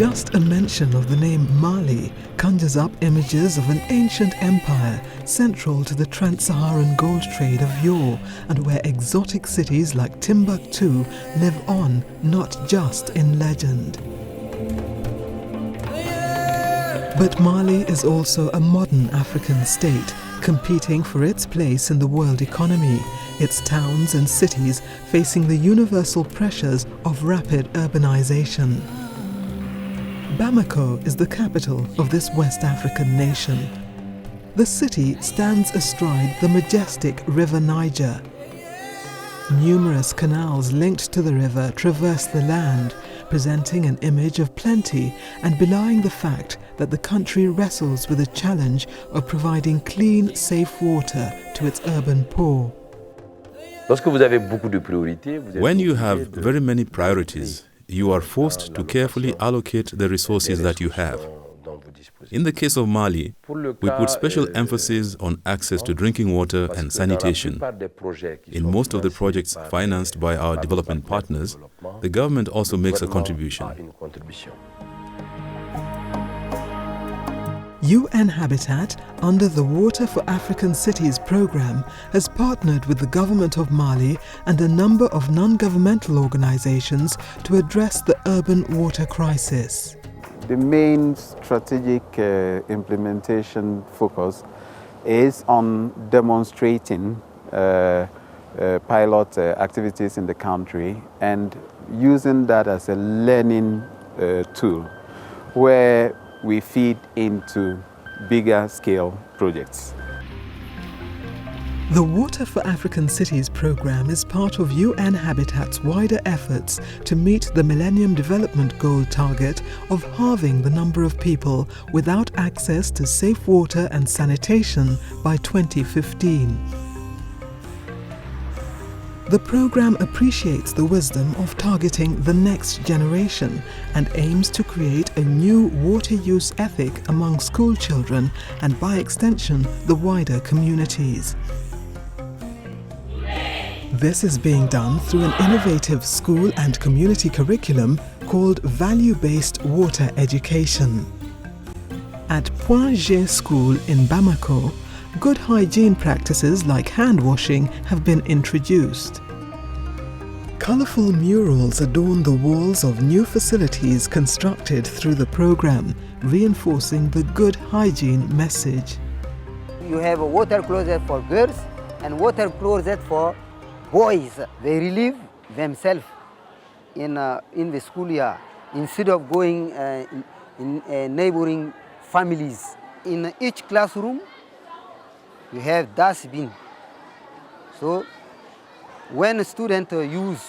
Just a mention of the name Mali conjures up images of an ancient empire central to the trans-Saharan gold trade of yore, and where exotic cities like Timbuktu live on not just in legend. But Mali is also a modern African state, competing for its place in the world economy, its towns and cities facing the universal pressures of rapid urbanization. Bamako is the capital of this West African nation. The city stands astride the majestic River Niger. Numerous canals linked to the river traverse the land, presenting an image of plenty and belying the fact that the country wrestles with the challenge of providing clean, safe water to its urban poor. When you have very many priorities, you are forced to carefully allocate the resources that you have. In the case of Mali, we put special emphasis on access to drinking water and sanitation. In most of the projects financed by our development partners, the government also makes a contribution. ONU-Habitat, under the Water for African Cities program, has partnered with the government of Mali and a number of non-governmental organizations to address the urban water crisis. The main strategic implementation focus is on demonstrating pilot activities in the country and using that as a learning tool where we feed into bigger scale projects. The Water for African Cities program is part of ONU-Habitat's wider efforts to meet the Millennium Development Goal target of halving the number of people without access to safe water and sanitation by 2015. The program appreciates the wisdom of targeting the next generation and aims to create a new water use ethic among school children and, by extension, the wider communities. This is being done through an innovative school and community curriculum called Value-Based Water Education. At Point G School in Bamako, good hygiene practices like hand washing have been introduced. Colourful murals adorn the walls of new facilities constructed through the program, reinforcing the good hygiene message. You have a water closet for girls and water closet for boys. They relieve themselves in the school year instead of going in neighboring families. In each classroom, you have dustbin. So when students use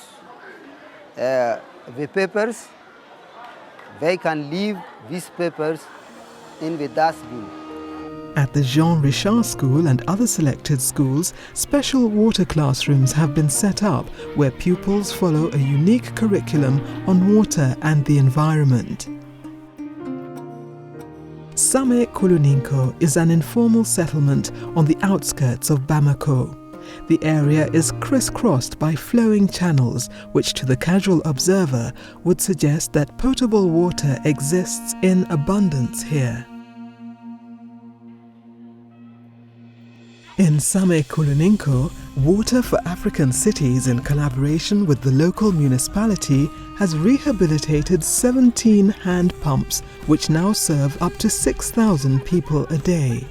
the papers, they can leave these papers in the dustbin. At the Jean Richard School and other selected schools, special water classrooms have been set up where pupils follow a unique curriculum on water and the environment. Same Kuluninko is an informal settlement on the outskirts of Bamako. The area is crisscrossed by flowing channels, which to the casual observer would suggest that potable water exists in abundance here. In Same Kuluninko, Water for African Cities, in collaboration with the local municipality, has rehabilitated 17 hand pumps which now serve up to 6,000 people a day.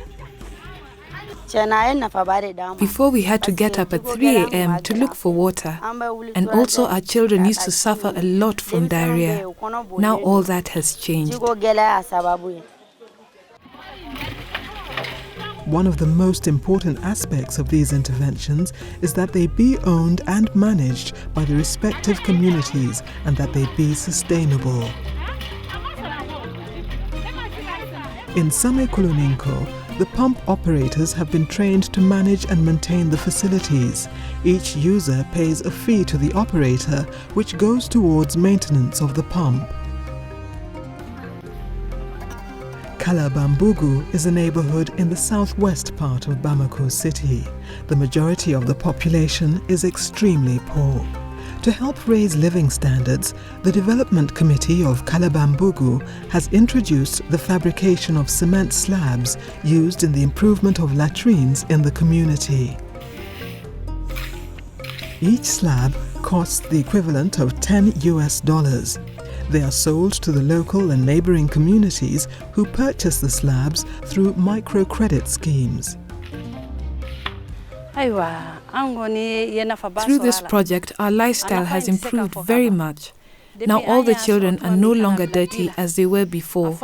Before we had to get up at 3 a.m. to look for water, and also our children used to suffer a lot from diarrhea. Now all that has changed. One of the most important aspects of these interventions is that they be owned and managed by the respective communities and that they be sustainable. In Same Kuluninko, the pump operators have been trained to manage and maintain the facilities. Each user pays a fee to the operator, which goes towards maintenance of the pump. Kalabambugu is a neighborhood in the southwest part of Bamako city. The majority of the population is extremely poor. To help raise living standards, the Development Committee of Kalabambugu has introduced the fabrication of cement slabs used in the improvement of latrines in the community. Each slab costs the equivalent of $10. They are sold to the local and neighboring communities who purchase the slabs through microcredit schemes. Through this project, our lifestyle has improved very much. Now all the children are no longer dirty as they were before.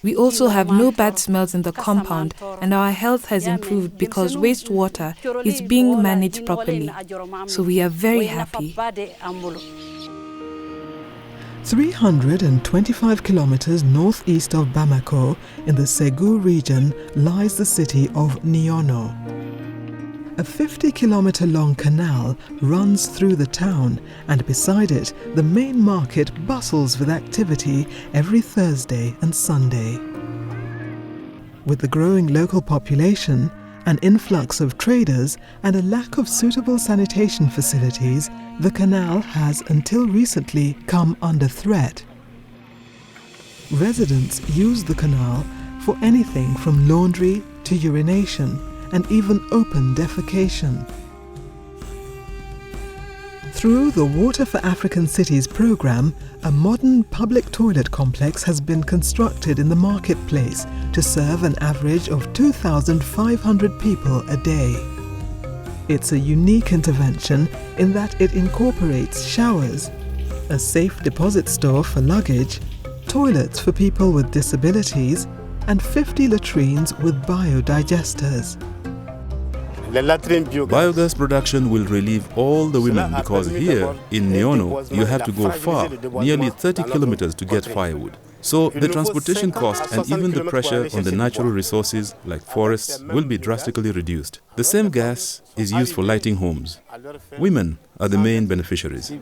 We also have no bad smells in the compound, and our health has improved because wastewater is being managed properly. So we are very happy. 325 kilometers northeast of Bamako, in the Ségou region, lies the city of Niono. A 50-kilometer-long canal runs through the town, and beside it, the main market bustles with activity every Thursday and Sunday. With the growing local population, an influx of traders, and a lack of suitable sanitation facilities, the canal has until recently come under threat. Residents use the canal for anything from laundry to urination, and even open defecation. Through the Water for African Cities program, a modern public toilet complex has been constructed in the marketplace to serve an average of 2,500 people a day. It's a unique intervention in that it incorporates showers, a safe deposit store for luggage, toilets for people with disabilities, and 50 latrines with biodigesters. Biogas production will relieve all the women because here in Niono you have to go far, nearly 30 kilometers to get firewood. So the transportation cost and even the pressure on the natural resources like forests will be drastically reduced. The same gas is used for lighting homes. Women are the main beneficiaries.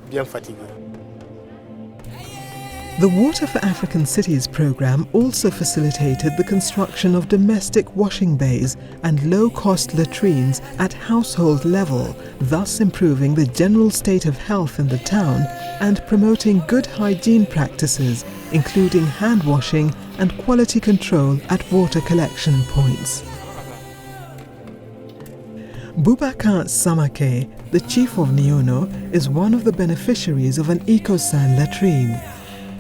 The Water for African Cities program also facilitated the construction of domestic washing bays and low-cost latrines at household level, thus improving the general state of health in the town and promoting good hygiene practices, including hand washing and quality control at water collection points. Boubacar Samake, the chief of Niono, is one of the beneficiaries of an EcoSan latrine.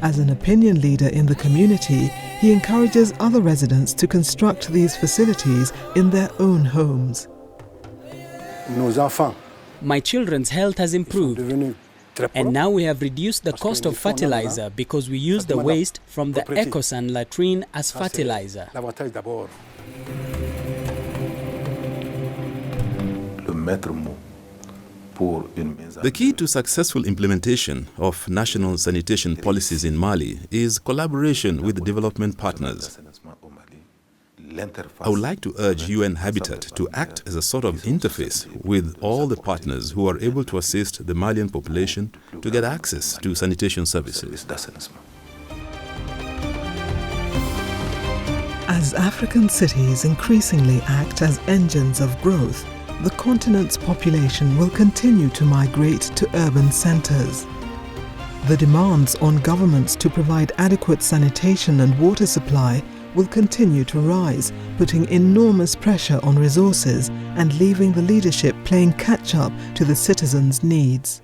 As an opinion leader in the community, he encourages other residents to construct these facilities in their own homes. My children's health has improved, and now we have reduced the cost of fertilizer because we use the waste from the EcoSan latrine as fertilizer. The key to successful implementation of national sanitation policies in Mali is collaboration with development partners. I would like to urge UN-Habitat to act as a sort of interface with all the partners who are able to assist the Malian population to get access to sanitation services. As African cities increasingly act as engines of growth, the continent's population will continue to migrate to urban centers. The demands on governments to provide adequate sanitation and water supply will continue to rise, putting enormous pressure on resources and leaving the leadership playing catch-up to the citizens' needs.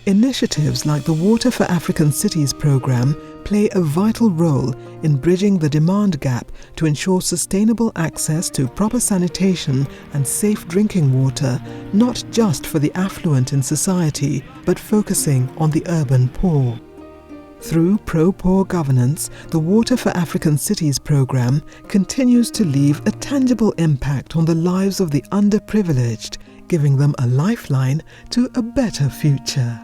Initiatives like the Water for African Cities program play a vital role in bridging the demand gap to ensure sustainable access to proper sanitation and safe drinking water, not just for the affluent in society, but focusing on the urban poor. Through pro-poor governance, the Water for African Cities program continues to leave a tangible impact on the lives of the underprivileged, giving them a lifeline to a better future.